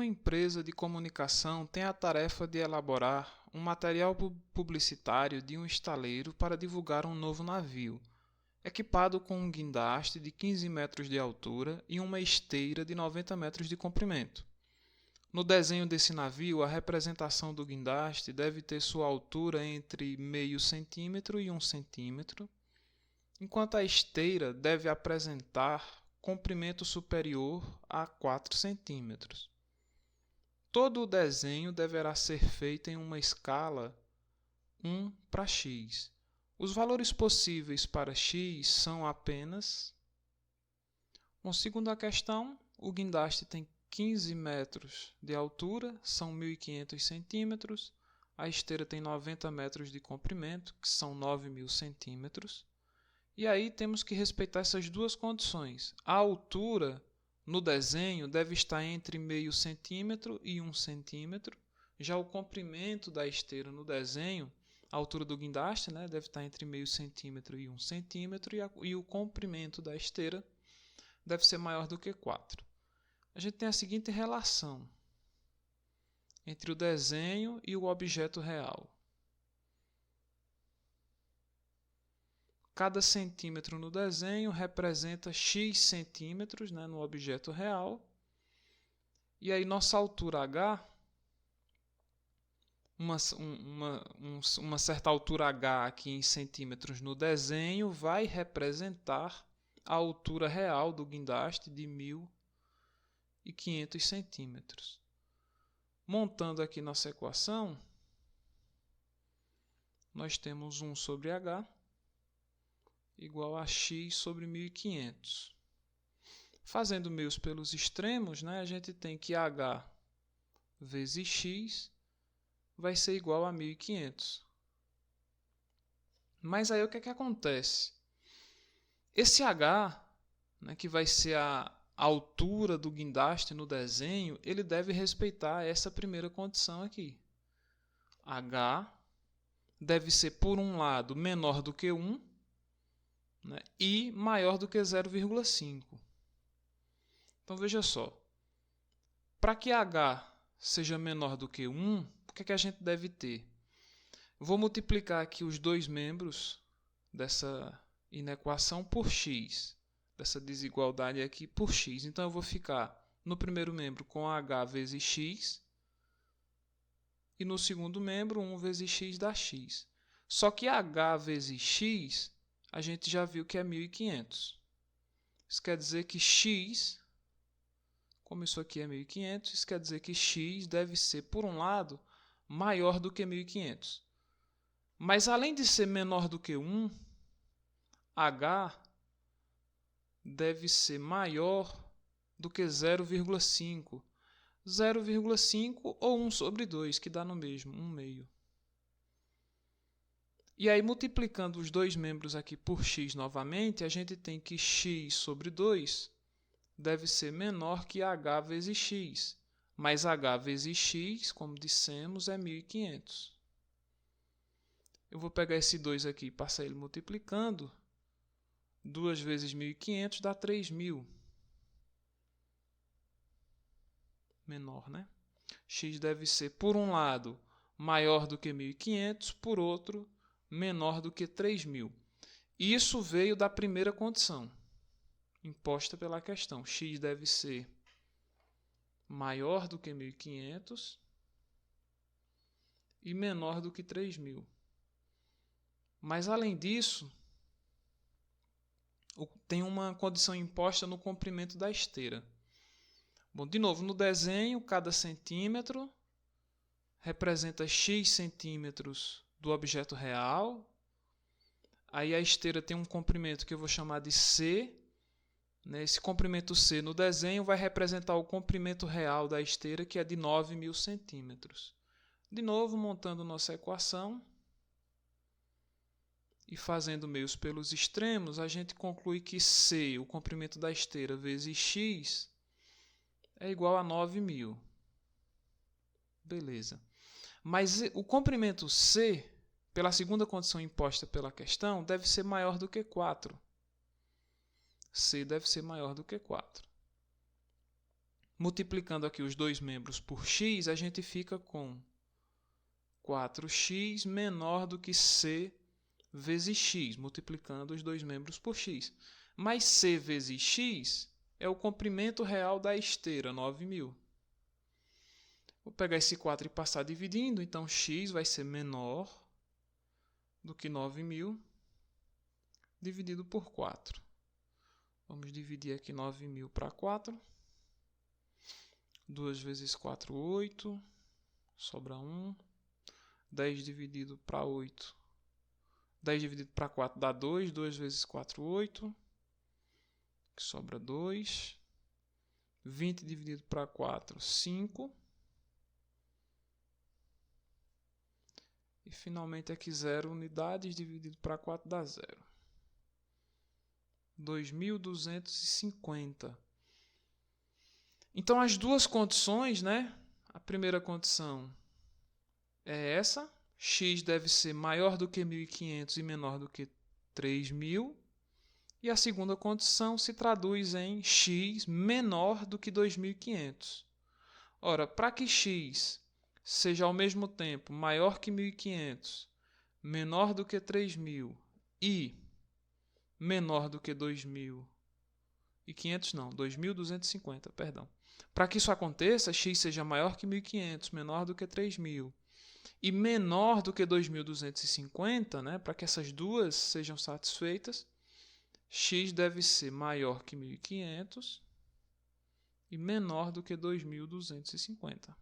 Uma empresa de comunicação tem a tarefa de elaborar um material publicitário de um estaleiro para divulgar um novo navio, equipado com um guindaste de 15 metros de altura e uma esteira de 90 metros de comprimento. No desenho desse navio, a representação do guindaste deve ter sua altura entre meio centímetro e 1 centímetro, enquanto a esteira deve apresentar comprimento superior a 4 centímetros. Todo o desenho deverá ser feito em uma escala 1:x. Os valores possíveis para x são apenas... Bom, segundo a questão, o guindaste tem 15 metros de altura, são 1.500 centímetros. A esteira tem 90 metros de comprimento, que são 9.000 centímetros. E aí temos que respeitar essas duas condições. A altura no desenho deve estar entre meio centímetro e 1 centímetro. Já o comprimento da esteira no desenho, a altura do guindaste, deve estar entre meio centímetro e 1 centímetro. E o comprimento da esteira deve ser maior do que 4. A gente tem a seguinte relação entre o desenho e o objeto real. Cada centímetro no desenho representa x centímetros, no objeto real. E aí nossa altura h, uma certa altura h aqui em centímetros no desenho, vai representar a altura real do guindaste de 1.500 centímetros. Montando aqui nossa equação, nós temos 1 sobre h igual a x sobre 1.500. Fazendo meios pelos extremos, a gente tem que h vezes x vai ser igual a 1.500. Mas aí o que é que acontece? Esse h, que vai ser a altura do guindaste no desenho, ele deve respeitar essa primeira condição aqui. H deve ser, por um lado, menor do que 1, e maior do que 0,5. Então, veja só. Para que h seja menor do que 1, o que é que a gente deve ter? Eu vou multiplicar aqui os dois membros dessa inequação por x. Dessa desigualdade aqui por x. Então, eu vou ficar no primeiro membro com h vezes x. E no segundo membro, 1 vezes x dá x. Só que h vezes x, a gente já viu que é 1.500. Isso quer dizer que x, como isso aqui é 1.500, isso quer dizer que x deve ser, por um lado, maior do que 1.500. Mas, além de ser menor do que 1, h deve ser maior do que 0,5. 0,5 ou 1 sobre 2, que dá no mesmo, 1/2. E aí, multiplicando os dois membros aqui por x novamente, a gente tem que x sobre 2 deve ser menor que h vezes x. Mas h vezes x, como dissemos, é 1.500. Eu vou pegar esse 2 aqui e passar ele multiplicando. 2 vezes 1.500 dá 3.000. Menor, X deve ser, por um lado, maior do que 1.500, por outro, menor do que 3.000. Isso veio da primeira condição imposta pela questão. X deve ser maior do que 1.500 e menor do que 3.000. Mas, além disso, tem uma condição imposta no comprimento da esteira. Bom, de novo, no desenho, cada centímetro representa x centímetros do objeto real. Aí a esteira tem um comprimento que eu vou chamar de c. Esse comprimento c no desenho vai representar o comprimento real da esteira, que é de 9.000 centímetros. De novo, montando nossa equação e fazendo meios pelos extremos, a gente conclui que c, o comprimento da esteira, vezes x, é igual a 9.000. Beleza. Mas o comprimento c, pela segunda condição imposta pela questão, deve ser maior do que 4. C deve ser maior do que 4. Multiplicando aqui os dois membros por x, a gente fica com 4x menor do que c vezes x, multiplicando os dois membros por x. Mas c vezes x é o comprimento real da esteira, 9.000. Vou pegar esse 4 e passar dividindo, então x vai ser menor do que 9.000 dividido por 4. Vamos dividir aqui 9.000 para 4. 2 vezes 4, 8. Sobra 1. 10 dividido para 8. 10 dividido para 4 dá 2. 2 vezes 4, 8. Que sobra 2. 20 dividido para 4, 5. E finalmente aqui 0 unidades dividido para 4 dá 0. 2.250. Então as duas condições, né? A primeira condição é essa. X deve ser maior do que 1.500 e menor do que 3.000. E a segunda condição se traduz em x menor do que 2.500. Ora, para que x seja ao mesmo tempo maior que 1.500, menor do que 3.000 e menor do que 2.500, não, 2.250, perdão. Para que isso aconteça, x seja maior que 1.500, menor do que 3.000 e menor do que 2.250, né? Para que essas duas sejam satisfeitas, x deve ser maior que 1.500 e menor do que 2.250.